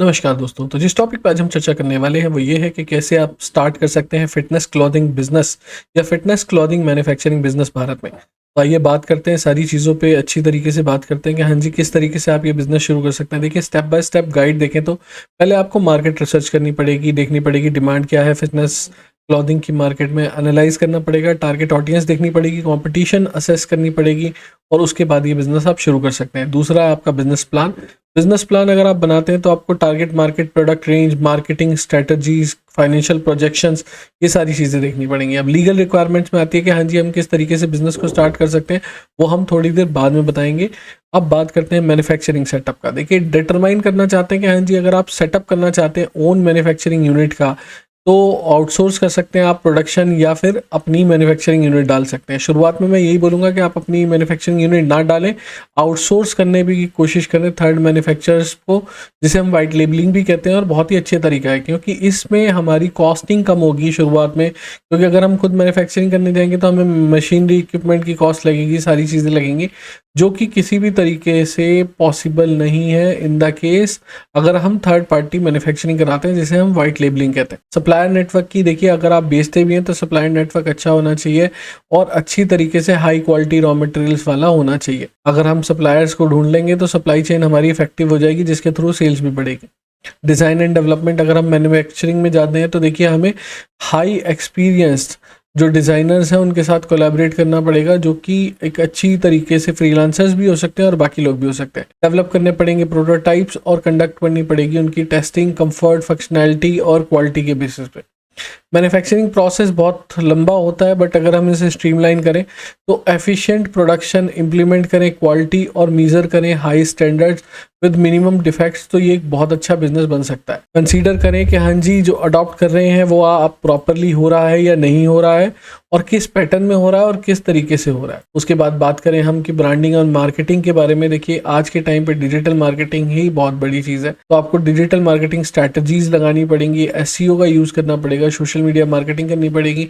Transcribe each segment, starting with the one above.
नमस्कार दोस्तों। तो जिस टॉपिक पे आज हम चर्चा करने वाले हैं वो ये है कि कैसे आप स्टार्ट कर सकते हैं फिटनेस क्लॉथिंग बिजनेस या fitness clothing manufacturing business Bharat में। तो आइए बात करते हैं सारी चीज़ों पे, अच्छी तरीके से बात करते हैं कि हाँ जी किस तरीके से आप ये बिजनेस शुरू कर सकते हैं। देखिए स्टेप बाय स्टेप गाइड देखें तो पहले आपको मार्केट रिसर्च करनी पड़ेगी, देखनी पड़ेगी डिमांड क्या है फिटनेस क्लॉथिंग की मार्केट में, एनालाइज करना पड़ेगा, टारगेट ऑडियंस देखनी पड़ेगी, कंपटीशन असेस करनी पड़ेगी और उसके बाद ये बिजनेस आप शुरू कर सकते हैं। दूसरा है आपका बिजनेस प्लान। बिजनेस प्लान अगर आप बनाते हैं तो आपको target market, product range, marketing strategies, financial projections, ये सारी चीज़ें देखनी पड़ेंगी। अब लीगल रिक्वायरमेंट्स में आती है कि हाँ जी हम किस तरीके से बिजनेस को स्टार्ट कर सकते हैं, वो हम थोड़ी देर बाद में बताएंगे। अब बात करते हैं मैन्युफैक्चरिंग सेटअप का। देखिए डिटरमाइन करना चाहते हैं कि हाँ जी अगर आप सेटअप करना चाहते हैं ओन मैन्युफैक्चरिंग यूनिट का, तो आउटसोर्स कर सकते हैं आप प्रोडक्शन या फिर अपनी मैन्युफैक्चरिंग यूनिट डाल सकते हैं। शुरुआत में मैं यही बोलूँगा कि आप अपनी मैन्युफैक्चरिंग यूनिट ना डालें, आउटसोर्स करने की कोशिश करें थर्ड मैन्युफैक्चरर्स को, जिसे हम वाइट लेबलिंग भी कहते हैं, और बहुत ही अच्छे तरीका है क्योंकि इसमें हमारी कॉस्टिंग कम होगी शुरुआत में। क्योंकि अगर हम खुद मैन्युफैक्चरिंग करने जाएंगे तो हमें मशीनरी इक्विपमेंट की कॉस्ट लगेगी, सारी चीज़ें लगेंगी, जो कि किसी भी तरीके से पॉसिबल नहीं है इन द केस अगर हम थर्ड पार्टी मैन्युफैक्चरिंग कराते हैं, जिसे हम वाइट लेबलिंग कहते हैं। सप्लायर नेटवर्क की देखिए, अगर आप बेचते भी हैं तो सप्लायर नेटवर्क अच्छा होना चाहिए और अच्छी तरीके से हाई क्वालिटी रॉ मटेरियल्स वाला होना चाहिए। अगर हम सप्लायर्स को ढूंढ लेंगे तो सप्लाई चेन हमारी इफेक्टिव हो जाएगी, जिसके थ्रू सेल्स भी बढ़ेगी। डिज़ाइन एंड डेवलपमेंट, अगर हम मैन्युफैक्चरिंग में जाते हैं तो देखिए हमें हाई एक्सपीरियंस्ड जो डिज़ाइनर्स हैं उनके साथ कोलैबोरेट करना पड़ेगा, जो कि एक अच्छी तरीके से फ्रीलांसर्स भी हो सकते हैं और बाकी लोग भी हो सकते हैं। डेवलप करने पड़ेंगे प्रोटोटाइप्स और कंडक्ट करनी पड़ेगी उनकी टेस्टिंग, कंफर्ट, फंक्शनैलिटी और क्वालिटी के बेसिस पे। मैन्युफैक्चरिंग प्रोसेस बहुत लंबा होता है, बट अगर हम इसे स्ट्रीमलाइन करें तो एफिशिएंट प्रोडक्शन इम्प्लीमेंट करें, क्वालिटी और मीज़र करें high standards with minimum defects, तो ये एक बहुत अच्छा बिजनेस बन सकता है। कंसीडर करें कि हाँ जी जो अडॉप्ट कर रहे हैं वो आप प्रॉपरली हो रहा है या नहीं हो रहा है, और किस पैटर्न में हो रहा है और किस तरीके से हो रहा है। उसके बाद बात करें हम कि ब्रांडिंग और मार्केटिंग के बारे में। देखिए आज के टाइम पे डिजिटल मार्केटिंग ही बहुत बड़ी चीज़ है, तो आपको डिजिटल मार्केटिंग स्ट्रैटेजीज लगानी पड़ेंगी, एसईओ का यूज़ करना पड़ेगा, सोशल मीडिया मार्केटिंग करनी पड़ेगी,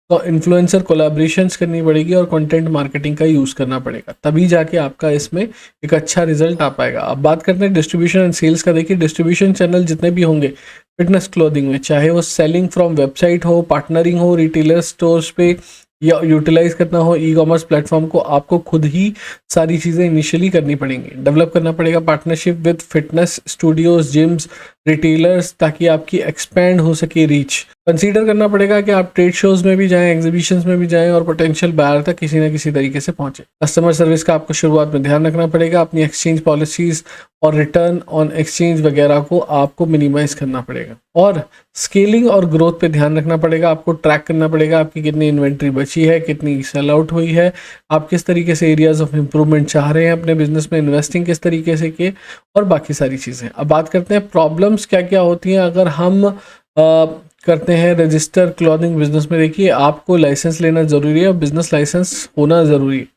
तो इन्फ्लुएंसर कोलैबोरेशंस करनी पड़ेगी और कंटेंट मार्केटिंग का यूज़ करना पड़ेगा, तभी जाके आपका इसमें एक अच्छा रिजल्ट आ पाएगा। अब बात करते हैं डिस्ट्रीब्यूशन एंड सेल्स का। देखिए डिस्ट्रीब्यूशन चैनल जितने भी होंगे फिटनेस क्लोथिंग में, चाहे वो सेलिंग फ्रॉम वेबसाइट हो, पार्टनरिंग हो रिटेलर स्टोर्स पे, या यूटिलाइज करना हो ई कॉमर्स प्लेटफॉर्म को, आपको खुद ही सारी चीज़ें इनिशियली करनी पड़ेंगी। डेवलप करना पड़ेगा partnership with fitness studios, gyms, retailers, ताकि आपकी एक्सपैंड हो सके रीच। कंसीडर करना पड़ेगा कि आप ट्रेड शोज में भी जाएं, एग्जीबिशंस में भी जाएं और पोटेंशियल बायर तक किसी न किसी तरीके से पहुंचे। कस्टमर सर्विस का आपको शुरुआत में ध्यान रखना पड़ेगा, अपनी एक्सचेंज पॉलिसीज और रिटर्न ऑन एक्सचेंज वगैरह को आपको मिनिमाइज करना पड़ेगा, और स्केलिंग और ग्रोथ पे ध्यान रखना पड़ेगा। आपको ट्रैक करना पड़ेगा आपकी कितनी इन्वेंट्री बची है, कितनी सेल आउट हुई है, आप किस तरीके से एरियाज ऑफ इम्प्रूवमेंट चाह रहे हैं अपने बिजनेस में, इन्वेस्टिंग किस तरीके से किए, और बाकी सारी चीज़ें। अब बात करते हैं प्रॉब्लम्स क्या क्या होती हैं अगर हम करते हैं रजिस्टर क्लॉथिंग बिजनेस में। देखिए आपको लाइसेंस लेना ज़रूरी है और बिजनेस लाइसेंस होना ज़रूरी है।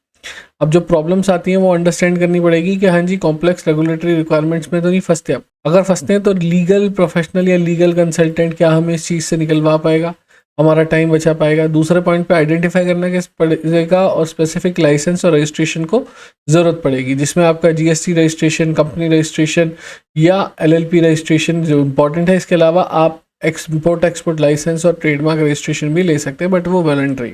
अब जो प्रॉब्लम्स आती हैं वो अंडरस्टैंड करनी पड़ेगी कि हाँ जी कॉम्प्लेक्स रेगुलेटरी रिक्वायरमेंट्स में तो नहीं फंसते आप। अगर फंसते हैं तो लीगल प्रोफेशनल या लीगल कंसल्टेंट क्या हमें इस चीज़ से निकलवा पाएगा, हमारा टाइम बचा पाएगा। दूसरे पॉइंट पे आइडेंटिफाई करना के पड़ेगा और स्पेसिफिक लाइसेंस और रजिस्ट्रेशन को ज़रूरत पड़ेगी, जिसमें आपका जीएसटी रजिस्ट्रेशन, कंपनी रजिस्ट्रेशन या एलएलपी रजिस्ट्रेशन जो इम्पॉर्टेंट है। इसके अलावा आप इम्पोर्ट एक्सपोर्ट लाइसेंस और ट्रेडमार्क रजिस्ट्रेशन भी ले सकते हैं, बट वो वॉलंटरी।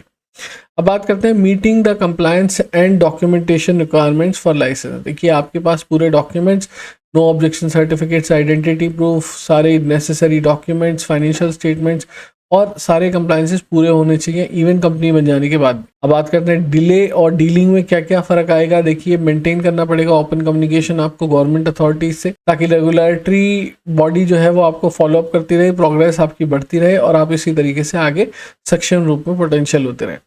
अब बात करते हैं meeting the compliance and documentation requirements for license. देखिए आपके पास पूरे documents, no objection certificates, identity proof, सारे नेसेसरी डॉक्यूमेंट्स, फाइनेंशियल स्टेटमेंट्स और सारे कंप्लायंसेस पूरे होने चाहिए इवन कंपनी बन जाने के बाद। अब बात करते हैं डिले और डीलिंग में क्या क्या फ़र्क आएगा। देखिए मेंटेन करना पड़ेगा ओपन कम्युनिकेशन आपको गवर्नमेंट अथॉरिटीज से, ताकि रेगुलेटरी बॉडी जो है वो आपको फॉलोअप करती रहे, प्रोग्रेस आपकी बढ़ती रहे और आप इसी तरीके से आगे सक्षम रूप में पोटेंशियल होते रहें।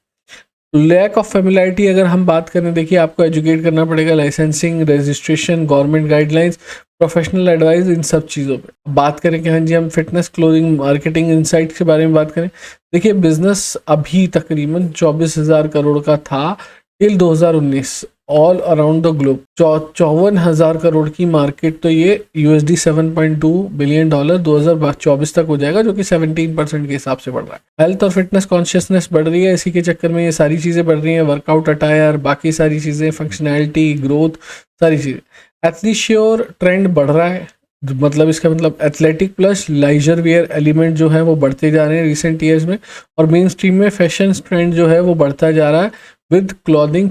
लैक ऑफ फेमिलियरिटी अगर हम बात करें, देखिए आपको एजुकेट करना पड़ेगा licensing, registration, government guidelines, professional advice, इन सब चीज़ों पे। बात करें कि हाँ जी हम फिटनेस क्लोथिंग मार्केटिंग इनसाइट्स के बारे में बात करें। देखिए बिजनेस अभी तकरीबन 24,000 करोड़ का था till 2019 all around the globe. 54,000 crore की मार्केट, तो ये USD 7.2 बिलियन डॉलर 2024 तक हो जाएगा, जो कि 17% के हिसाब से बढ़ रहा है। हेल्थ और फिटनेस कॉन्शियसनेस बढ़ रही है, इसी के चक्कर में ये सारी चीज़ें बढ़ रही हैं, वर्कआउट अटायर, बाकी सारी चीज़ें, फंक्शनैलिटी, ग्रोथ, सारी चीज़ें। एथलीश्योर ट्रेंड बढ़ रहा है, मतलब इसका मतलब एथलेटिक प्लस लाइजर वेयर एलिमेंट जो है वो बढ़ते जा रहे हैं रिसेंट ईयर्स में, और मेन स्ट्रीम में फैशन ट्रेंड जो है वो बढ़ता जा रहा है विद क्लॉथिंग,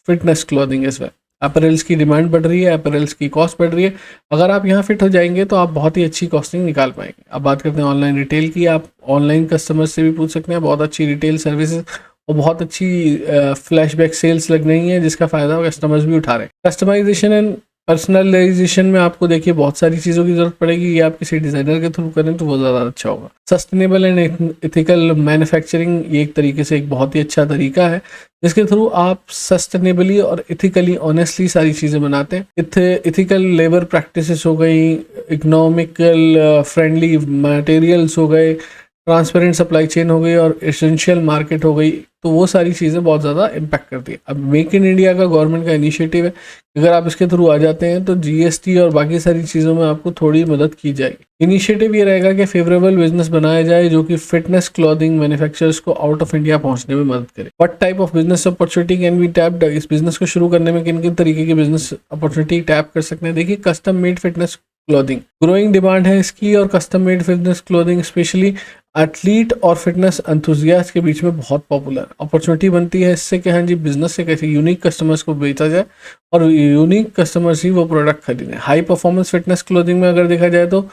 फिटनेस क्लॉथिंग इस वेल। अपरेल्स की डिमांड बढ़ रही है, अपरेल्स की कॉस्ट बढ़ रही है। अगर आप यहाँ फिट हो जाएंगे तो आप बहुत ही अच्छी कॉस्टिंग निकाल पाएंगे। अब बात करते हैं ऑनलाइन रिटेल की। आप ऑनलाइन कस्टमर से भी पूछ सकते हैं, बहुत अच्छी रिटेल सर्विसेज और बहुत अच्छी फ्लैशबैक सेल्स लग रही है जिसका फ़ायदा कस्टमर्स भी उठा रहे हैं। कस्टमाइजेशन एंड पर्सनलाइजेशन में आपको देखिए बहुत सारी चीज़ों की ज़रूरत पड़ेगी। ये आप किसी डिज़ाइनर के थ्रू करें तो वो ज़्यादा अच्छा होगा। सस्टेनेबल एंड एथिकल मैन्युफैक्चरिंग ये एक तरीके से एक बहुत ही अच्छा तरीका है जिसके थ्रू आप सस्टेनेबली और इथिकली ऑनेस्टली सारी चीज़ें बनाते हैं। इथिकल लेबर प्रैक्टिसेस हो गई, इकोनॉमिकल फ्रेंडली मटेरियल्स हो गए, ट्रांसपेरेंट सप्लाई चेन हो गई और एसेंशियल मार्केट हो गई, तो वो सारी चीज़ें बहुत ज़्यादा इम्पैक्ट करती है। अब मेक इन इंडिया का गवर्नमेंट का इनिशिएटिव है, अगर आप इसके थ्रू आ जाते हैं तो जीएसटी और बाकी सारी चीज़ों में आपको थोड़ी मदद की जाएगी। इनिशिएटिव ये रहेगा कि फेवरेबल बिजनेस बनाया जाए जो कि फिटनेस क्लॉथिंग मैन्युफैक्चरर्स को आउट ऑफ इंडिया पहुंचने में मदद करे। What type of business opportunity can be tapped, इस बिजनेस को शुरू करने में किन किन तरीके की बिजनेस अपॉर्चुनिटी टैप कर सकते हैं। देखिए, custom made fitness clothing growing demand है इसकी, और custom made fitness clothing specially athlete और फिटनेस एंथुजियास्ट के बीच में बहुत पॉपुलर अपॉर्चुनिटी बनती है इससे कि हाँ जी, बिजनेस से कैसे यूनिक कस्टमर्स को बेचा जाए और यूनिक कस्टमर्स ही वो प्रोडक्ट खरीदें। हाई परफॉर्मेंस फिटनेस क्लोथिंग में अगर देखा जाए तो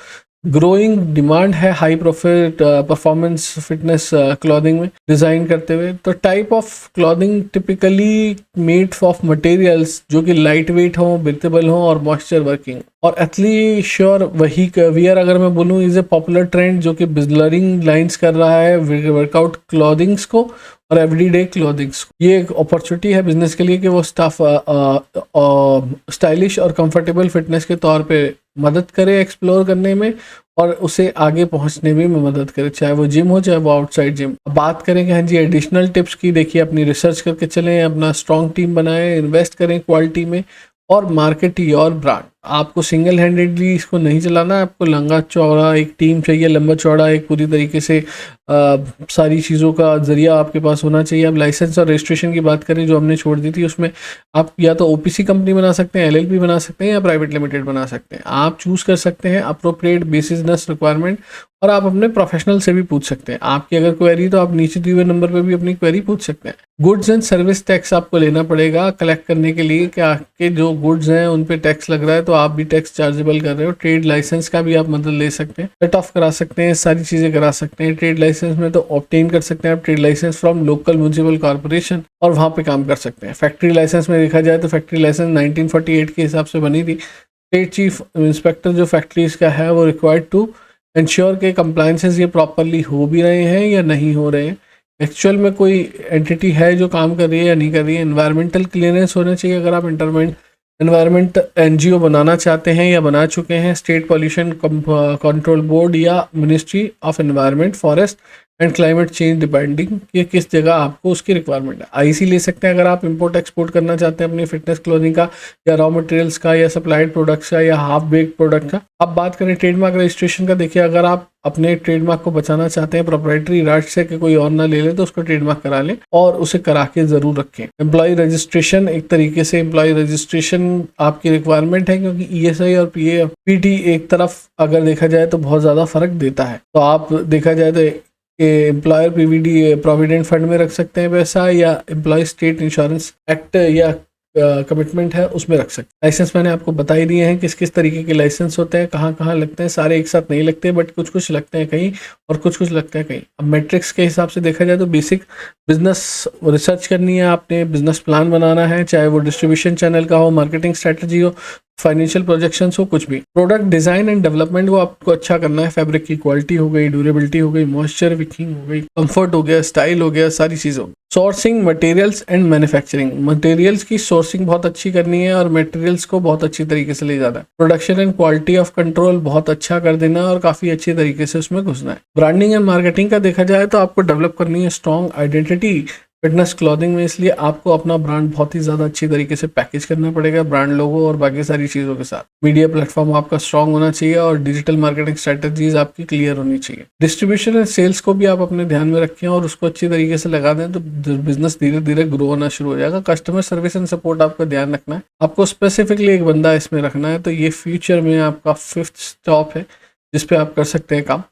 ग्रोइंग डिमांड है high profit performance fitness clothing में डिज़ाइन करते हुए। तो type of clothing typically made of materials जो कि लाइट वेट हो, ब्रीथेबल हो और मॉइस्चर वर्किंग। और एथलीश्योर वही वियर अगर मैं बोलूँ इज ए पॉपुलर ट्रेंड जो कि ब्लरिंग लाइंस कर रहा है वर्कआउट क्लॉथिंग्स को और एवरीडे क्लॉथिंग्स को। ये एक अपॉर्चुनिटी है बिजनेस के लिए कि वो स्टाइलिश और कंफर्टेबल फिटनेस के तौर पे मदद करे एक्सप्लोर करने में और उसे आगे पहुंचने में मदद करे, चाहे वो जिम हो चाहे वो आउटसाइड जिम। बात करें कि हाँ जी एडिशनल टिप्स की, देखिए अपनी रिसर्च करके चलें, अपना स्ट्रॉन्ग टीम बनाएं, इन्वेस्ट करें क्वालिटी में और मार्केट योर ब्रांड। आपको सिंगल हैंडेडली इसको नहीं चलाना है, आपको लंबा चौड़ा एक टीम चाहिए, लंबा चौड़ा एक पूरी तरीके से सारी चीज़ों का जरिया आपके पास होना चाहिए। अब लाइसेंस और रजिस्ट्रेशन की बात करें जो हमने छोड़ दी थी, उसमें आप या तो ओपीसी कंपनी बना सकते हैं, एलएलपी बना सकते हैं या प्राइवेट लिमिटेड बना सकते हैं। आप चूज़ कर सकते हैं अप्रोप्रिएट बेसिसनेस रिक्वायरमेंट, और आप अपने प्रोफेशनल से भी पूछ सकते हैं। आपकी अगर क्वेरी तो आप नीचे दिए हुए नंबर पर भी अपनी क्वेरी पूछ सकते हैं। गुड्स एंड सर्विस टैक्स आपको लेना पड़ेगा कलेक्ट करने के लिए कि आपके जो गुड्स हैं उन पे टैक्स लग रहा है तो आप भी टैक्स चार्जेबल कर रहे हो। ट्रेड लाइसेंस का भी आप मदद ले सकते हैं, कट ऑफ करा सकते हैं, सारी चीज़ें करा सकते हैं। ट्रेड लाइसेंस में तो ऑब्टेन कर सकते हैं आप trade license from local municipal corporation और वहाँ पे काम कर सकते हैं। फैक्ट्री लाइसेंस में देखा जाए तो फैक्ट्री लाइसेंस 1948 के हिसाब से बनी थी। स्टेट चीफ इंस्पेक्टर जो फैक्ट्रीज का है वो रिक्वायर्ड टू इंश्योर के कंप्लायंसेस ये प्रॉपरली हो भी रहे हैं या नहीं हो रहे हैं, एक्चुअल में कोई एंटिटी है जो काम कर रही है या नहीं कर रही है। एनवायरमेंटल क्लियरेंस होना चाहिए अगर आप एनवायरमेंट एनजीओ बनाना चाहते हैं या बना चुके हैं। स्टेट पॉल्यूशन कंट्रोल बोर्ड या ministry of environment, forest and climate change, depending कि किस जगह आपको उसकी रिक्वायरमेंट है। आईसी ले सकते हैं अगर आप इंपोर्ट एक्सपोर्ट करना चाहते हैं अपनी फिटनेस क्लोथिंग का या रॉ मटेरियल्स का या सप्लाइड प्रोडक्ट्स का या हाफ बेक प्रोडक्ट का। अब बात करें ट्रेडमार्क रजिस्ट्रेशन का, देखिए अगर आप अपने ट्रेडमार्क को बचाना चाहते हैं प्रोप्राइटरी राइट से कि कोई और ना ले ले तो उसको ट्रेडमार्क करा लें और उसे करा के जरूर रखें। एम्प्लॉय रजिस्ट्रेशन, एक तरीके से एम्प्लॉय रजिस्ट्रेशन आपकी रिक्वायरमेंट है क्योंकि ईएसआई और पीटी एक तरफ अगर देखा जाए तो बहुत ज़्यादा फर्क देता है। तो आप देखा जाए तो एम्प्लॉयर पीवीडी प्रोविडेंट फंड में रख सकते हैं पैसा, या एम्प्लॉय स्टेट इंश्योरेंस एक्ट या कमिटमेंट है उसमें रख सकते हैं। लाइसेंस मैंने आपको बता ही दिए हैं किस किस तरीके के लाइसेंस होते हैं, कहाँ कहाँ लगते हैं। सारे एक साथ नहीं लगते बट कुछ कुछ लगते हैं कहीं और कुछ कुछ लगते हैं कहीं। अब मैट्रिक्स के हिसाब से देखा जाए तो बेसिक बिजनेस रिसर्च करनी है, आपने बिजनेस प्लान बनाना है, चाहे वो डिस्ट्रीब्यूशन चैनल का हो, मार्केटिंग स्ट्रेटजी हो, फाइनेंशियल प्रोजेक्शंस हो, कुछ भी। प्रोडक्ट डिजाइन एंड डेवलपमेंट को आपको अच्छा करना है। फैब्रिक की क्वालिटी हो गई, ड्यूरेबिलिटी हो गई, मॉइस्चर विकिंग हो गई, कंफर्ट हो गया, स्टाइल हो गया, सारी चीज़ों। Sourcing materials and manufacturing, materials की सोर्सिंग बहुत अच्छी करनी है और मटेरियल्स को बहुत अच्छी तरीके से ले जाना है। Production and quality of control बहुत अच्छा कर देना और काफ़ी अच्छी तरीके से उसमें घुसना है। ब्रांडिंग एंड मार्केटिंग का देखा जाए तो आपको डेवलप करनी है स्ट्रॉन्ग आइडेंटिटी फिटनेस क्लॉथिंग में इसलिए आपको अपना ब्रांड बहुत ही ज़्यादा अच्छी तरीके से पैकेज करना पड़ेगा, ब्रांड लोगो और बाकी सारी चीज़ों के साथ। मीडिया प्लेटफॉर्म आपका स्ट्रांग होना चाहिए और डिजिटल मार्केटिंग स्ट्रेटजीज आपकी क्लियर होनी चाहिए। डिस्ट्रीब्यूशन एंड सेल्स को भी आप अपने ध्यान में रखें और उसको अच्छी तरीके से लगा दें तो बिजनेस धीरे धीरे ग्रो होना शुरू हो जाएगा। कस्टमर सर्विस एंड सपोर्ट आपका ध्यान रखना है, आपको स्पेसिफिकली एक बंदा इसमें रखना है, तो ये फ्यूचर में आपका 5th स्टॉप है जिसपे आप कर सकते हैं काम।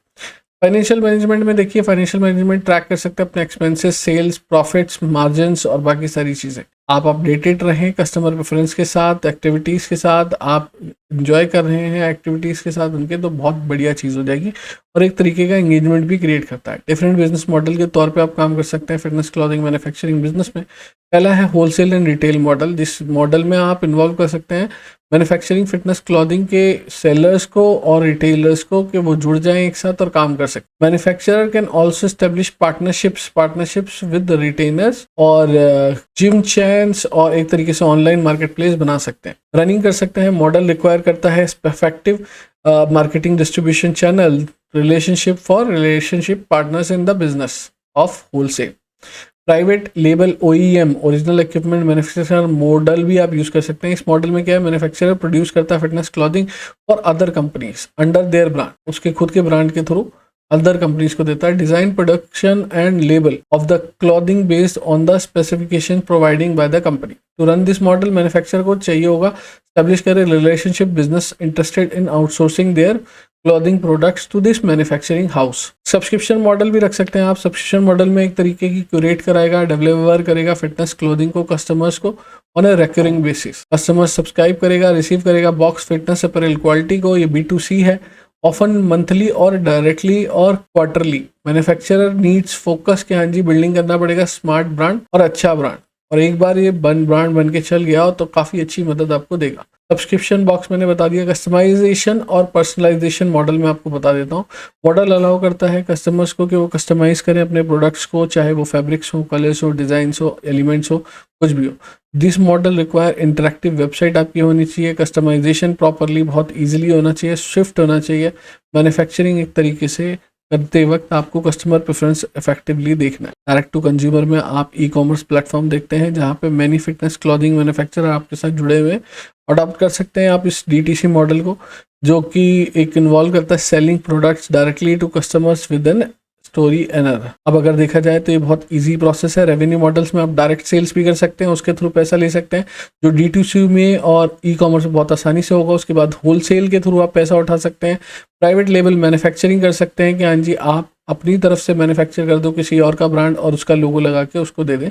फाइनेंशियल मैनेजमेंट में देखिए, फाइनेंशियल मैनेजमेंट ट्रैक कर सकते हैं अपने एक्सपेंसेस, सेल्स, प्रॉफिट्स, मार्जिन्स और बाकी सारी चीज़ें। आप अपडेटेड रहें कस्टमर प्रेफरेंस के साथ, एक्टिविटीज़ के साथ, आप इंजॉय कर रहे हैं एक्टिविटीज़ के साथ उनके, तो बहुत बढ़िया चीज़ हो जाएगी और एक तरीके का एंगेजमेंट भी क्रिएट करता है। डिफरेंट बिजनेस मॉडल के तौर पे आप काम कर सकते हैं फिटनेस क्लॉथिंग मैन्युफैक्चरिंग बिजनेस में। पहला है होलसेल एंड रिटेल मॉडल, जिस मॉडल में आप इन्वॉल्व कर सकते हैं मैन्युफैक्चरिंग फिटनेस क्लॉथिंग के सेलर्स को और रिटेलर्स को कि वो जुड़ जाएं एक साथ और काम कर सकते। Manufacturer can also establish partnerships with retailers और जिम चेन्स और एक तरीके से ऑनलाइन मार्केट प्लेस बना सकते हैं, रनिंग कर सकते हैं। मॉडल रिक्वायर करता है effective marketing, distribution channel, relationship partners in the business of wholesale. Private label OEM original equipment manufacturer model भी आप यूज कर सकते हैं। इस मॉडल में क्या है, मैन्युफैक्चरर प्रोड्यूस करता है fitness clothing for other companies under their brand, उसके खुद के ब्रांड के थ्रू अदर कंपनीज को देता है। Design, production and label of the clothing based on the specification providing by the company. To run this model manufacturer को चाहिए होगा स्टैब्लिश करे relationship business interested in outsourcing their clothing products to this manufacturing house. Subscription model भी रख सकते हैं आप। Subscription model में एक तरीके की क्यूरेट कराएगा, डिलीवर करेगा फिटनेस क्लॉथिंग को कस्टमर्स को on a recurring basis. Customer subscribe करेगा, रिसीव करेगा बॉक्स फिटनेस अपैरल क्वालिटी को। ये B2C है, ऑफन मंथली और डायरेक्टली और क्वार्टरली। मैन्युफैक्चरर नीड्स फोकस के हाँ जी बिल्डिंग करना पड़ेगा स्मार्ट ब्रांड और अच्छा ब्रांड, और एक बार ये ब्रांड बन के चल गया हो तो काफ़ी अच्छी मदद आपको देगा। सब्सक्रिप्शन बॉक्स मैंने बता दिया। कस्टमाइजेशन और पर्सनलाइजेशन मॉडल में आपको बता देता हूँ। मॉडल अलाउ करता है कस्टमर्स को कि वो कस्टमाइज करें अपने प्रोडक्ट्स को, चाहे वो फैब्रिक्स हो, कलर्स हो, डिज़ाइंस हो, एलिमेंट्स हो, कुछ भी हो। This model require interactive website आपकी होनी चाहिए। कस्टमाइजेशन प्रॉपरली बहुत ईजिली होना चाहिए, स्विफ्ट होना चाहिए। मैन्युफैक्चरिंग एक तरीके से करते वक्त आपको कस्टमर प्रेफरेंस इफेक्टिवली देखना है। डायरेक्ट टू कंज्यूमर में आप E-कॉमर्स प्लेटफॉर्म देखते हैं जहाँ पे मैनी फिटनेस क्लॉथिंग मैन्युफैक्चरर आपके साथ जुड़े हुए हैं। अडॉप्ट कर सकते हैं आप इस DTC मॉडल को, जो कि एक इन्वॉल्व करता है selling products directly to customers with an story एनर। अब अगर देखा जाए तो ये बहुत इजी प्रोसेस है। रेवेन्यू मॉडल्स में आप डायरेक्ट सेल्स भी कर सकते हैं, उसके थ्रू पैसा ले सकते हैं, जो D2C में और E-कॉमर्स में बहुत आसानी से होगा। उसके बाद होलसेल के थ्रू आप पैसा उठा सकते हैं। प्राइवेट लेबल मैन्युफैक्चरिंग कर सकते हैं कि हाँ जी आप अपनी तरफ से मैन्युफैक्चर कर दो किसी और का ब्रांड और उसका लोगो लगा के उसको दे दें,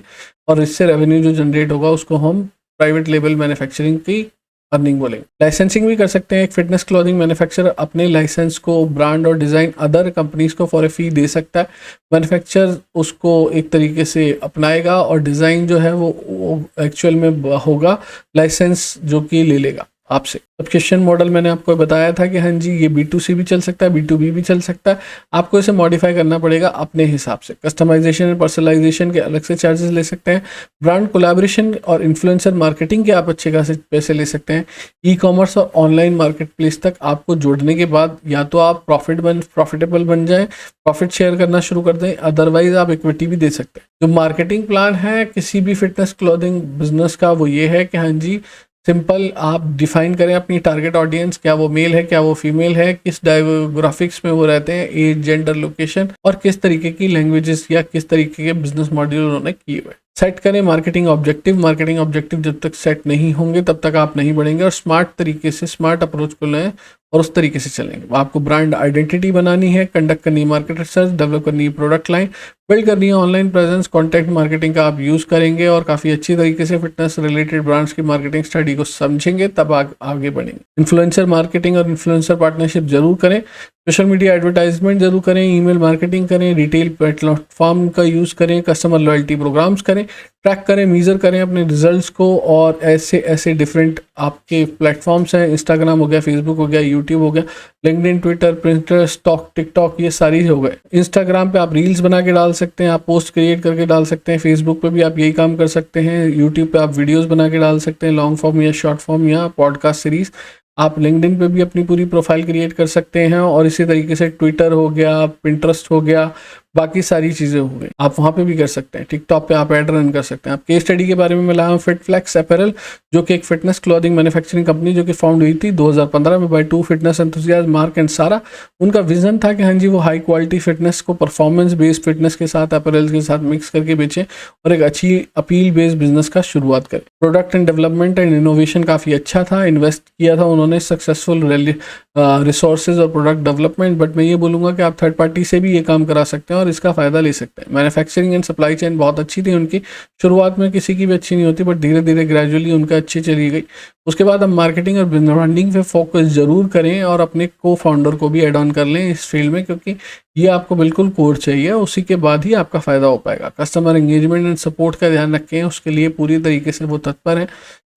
और इससे रेवेन्यू जो जनरेट होगा उसको हम प्राइवेट लेबल मैन्युफैक्चरिंग की अर्निंग बोलेंगे। लाइसेंसिंग भी कर सकते हैं। एक फिटनेस क्लॉथिंग मैन्युफैक्चरर अपने लाइसेंस को, ब्रांड और डिज़ाइन अदर कंपनीज को फॉर ए फी दे सकता है। मैन्युफैक्चरर उसको एक तरीके से अपनाएगा और डिज़ाइन जो है वो एक्चुअल में होगा लाइसेंस जो कि ले लेगा आपसे। सब्सक्रिप्शन मॉडल मैंने आपको बताया था कि हाँ जी ये B2C भी चल सकता है, B2B भी चल सकता है। आपको इसे मॉडिफाई करना पड़ेगा अपने हिसाब से। कस्टमाइजेशन और पर्सनलाइजेशन के अलग से चार्जेस ले सकते हैं। ब्रांड कोलैबोरेशन और इन्फ्लुएंसर मार्केटिंग के आप अच्छे खासे पैसे ले सकते हैं। E-कॉमर्स और ऑनलाइन मार्केट प्लेस तक आपको जोड़ने के बाद या तो आप प्रॉफिटेबल बन जाएं, प्रॉफिट शेयर करना शुरू कर दें, अदरवाइज आप इक्विटी भी दे सकते हैं। जो मार्केटिंग प्लान है किसी भी फिटनेस क्लॉथिंग बिजनेस का वो ये है कि हाँ जी सिंपल आप डिफाइन करें अपनी टारगेट ऑडियंस, क्या वो मेल है, क्या वो फीमेल है, किस डायग्राफिक्स में वो रहते हैं, एज, जेंडर, लोकेशन, और किस तरीके की लैंग्वेजेस या किस तरीके के बिजनेस मॉड्यूल उन्होंने किए हुए। सेट करें मार्केटिंग ऑब्जेक्टिव जब तक सेट नहीं होंगे तब तक आप नहीं बढ़ेंगे, और स्मार्ट तरीके से स्मार्ट अप्रोच को लें और उस तरीके से चलेंगे। आपको ब्रांड आइडेंटिटी बनानी है, कंडक्ट करनी है मार्केट रिसर्च, डेवलप करनी है प्रोडक्ट लाइन, बिल्ड करनी है ऑनलाइन प्रेजेंस, कॉन्टेक्ट मार्केटिंग का आप यूज़ करेंगे और काफ़ी अच्छी तरीके से फिटनेस रिलेटेड ब्रांड्स की मार्केटिंग स्टडी को समझेंगे, तब आगे बढ़ेंगे। इन्फ्लुएंसर मार्केटिंग और इन्फ्लुएंसर पार्टनरशिप जरूर करें, सोशल मीडिया एडवर्टाइजमेंट जरूर करें, ईमेल मार्केटिंग करें, रिटेल प्लेटफॉर्म का यूज़ करें, कस्टमर लॉयल्टी प्रोग्राम्स करें, ट्रैक करें, मेजर करें अपने रिजल्ट्स को। और ऐसे डिफरेंट आपके प्लेटफॉर्म्स हैं, इंस्टाग्राम हो गया, फेसबुक हो गया, यूट्यूब हो गया, लिंक्डइन, ट्विटर, पिंटरेस्ट, टिकटॉक, ये सारी हो गए। इंस्टाग्राम पे आप रील्स बना के डाल सकते हैं, आप पोस्ट क्रिएट करके डाल सकते हैं, फेसबुक पे भी आप यही काम कर सकते हैं, यूट्यूब पे आप वीडियोस बना के डाल सकते हैं, लॉन्ग फॉर्म या शॉर्ट फॉर्म या पॉडकास्ट सीरीज। आप लिंक्डइन पे भी अपनी पूरी प्रोफाइल क्रिएट कर सकते हैं, और इसी तरीके से ट्विटर हो गया, पिंटरेस्ट हो गया, बाकी सारी चीज़ें हो गई, आप वहाँ पे भी कर सकते हैं। टिकटॉक पे आप ऐड रन कर सकते हैं। आप केस स्टडी के बारे में मैं लाया हूँ फिटफ्लेक्स अपैरल, जो कि एक फिटनेस क्लॉथिंग मैन्युफैक्चरिंग कंपनी जो कि फाउंड हुई थी 2015 में by 2 fitness enthusiast Mark and Sarah. उनका विजन था कि हाँ जी वो हाई क्वालिटी फिटनेस को परफॉर्मेंस बेस्ड फिटनेस के साथ अपैरल के साथ मिक्स करके बेचें और एक अच्छी अपील बेस्ड बिजनेस का शुरुआत करें। Product and development and innovation काफ़ी अच्छा था, इन्वेस्ट किया था उन्होंने सक्सेसफुल रिसोर्सेज और प्रोडक्ट डेवलपमेंट। बट मैं ये बोलूँगा कि आप थर्ड पार्टी से भी ये काम करा सकते हैं और इसका फ़ायदा ले सकते हैं। मैन्युफैक्चरिंग एंड सप्लाई चेन बहुत अच्छी थी उनकी, शुरुआत में किसी की भी अच्छी नहीं होती, बट धीरे धीरे ग्रेजुअली उनका अच्छी चली गई। उसके बाद हम मार्केटिंग और ब्रांडिंग पे फोकस जरूर करें और अपने को फाउंडर को भी एड ऑन कर लें इस फील्ड में, क्योंकि ये आपको बिल्कुल कोर चाहिए, उसी के बाद ही आपका फ़ायदा हो पाएगा। कस्टमर एंगेजमेंट एंड सपोर्ट का ध्यान रखें, उसके लिए पूरी तरीके से वो तत्पर हैं।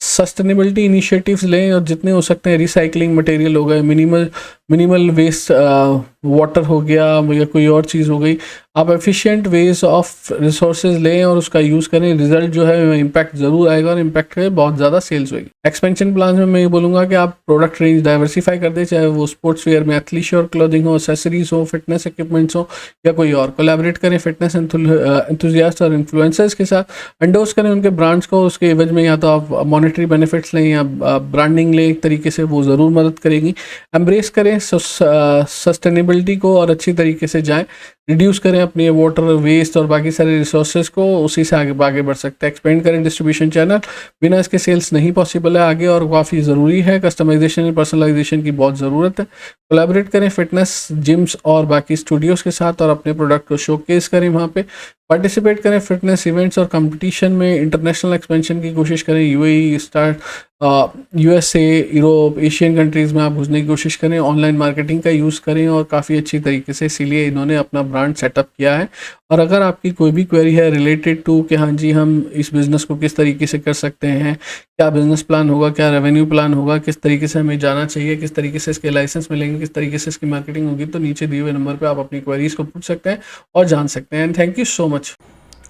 सस्टेनेबिलिटी इनिशिएटिव्स लें और जितने हो सकते हैं रिसाइकलिंग मटेरियल हो गए, मिनिमल वेस्ट वाटर हो गया या कोई और चीज़ हो गई, आप एफिशिएंट वेज ऑफ रिसोर्सेज लें और उसका यूज़ करें। रिजल्ट जो है इम्पैक्ट ज़रूर आएगा और इम्पैक्ट है बहुत ज़्यादा सेल्स होगी। एक्सपेंशन प्लान में मैं ये बोलूँगा कि आप प्रोडक्ट रेंज डाइवर्सिफाई कर दें, चाहे वो स्पोर्ट्स वेयर में एथलीश्योर क्लोथिंग हो, एक्सेसरीज हो, फिटनेस इक्विपमेंट्स हो या कोई और। कोलैबोरेट करें फिटनेस एंथुसियास्ट और इन्फ्लुएंसर्स के साथ, एंडोर्स करें उनके ब्रांड्स को, उसके एवज में या तो आप मॉनेटरी बेनिफिट्स लें या ब्रांडिंग लें, एक तरीके से वो ज़रूर मदद करेगी। एम्ब्रेस करें सस्टेनेबिलिटी को और अच्छी तरीके से जाएं, रिड्यूस करें अपने वाटर वेस्ट और बाकी सारे रिसोर्सेज को, उसी से आगे बढ़ सकते हैं। एक्सपेंड करें डिस्ट्रीब्यूशन चैनल, बिना इसके सेल्स नहीं पॉसिबल है आगे और काफ़ी ज़रूरी है। कस्टमाइजेशन एंड पर्सनलाइजेशन की बहुत ज़रूरत है। कोलैबोरेट करें फिटनेस जिम्स और बाकी स्टूडियोज़ के साथ और अपने प्रोडक्ट को शोकेस करें वहाँ पे। पार्टिसिपेट करें फिटनेस इवेंट्स और कंपटीशन में। इंटरनेशनल एक्सपेंशन की कोशिश करें, UAE USA, Europe, Asian countries में आप घुसने की कोशिश करें। ऑनलाइन मार्केटिंग का यूज़ करें और काफ़ी अच्छी तरीके से, इसीलिए इन्होंने अपना ब्रांड सेटअप किया है। और अगर आपकी कोई भी क्वेरी है रिलेटेड टू कि हाँ जी हम इस बिज़नेस को किस तरीके से कर सकते हैं, क्या बिज़नेस प्लान होगा, क्या रेवेन्यू प्लान होगा, किस तरीके से हमें जाना चाहिए, किस तरीके से इसके लाइसेंस मिलेंगे, किस तरीके से इसकी मार्केटिंग होगी, तो नीचे दिए हुए नंबर पर आप अपनी क्वेरीज को पूछ सकते हैं और जान सकते हैं। And thank you so much.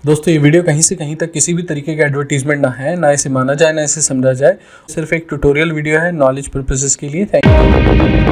दोस्तों ये वीडियो कहीं से कहीं तक किसी भी तरीके का एडवर्टीजमेंट ना है, ना इसे माना जाए ना इसे समझा जाए, सिर्फ एक ट्यूटोरियल वीडियो है नॉलेज पर्पसेस के लिए। Thank you.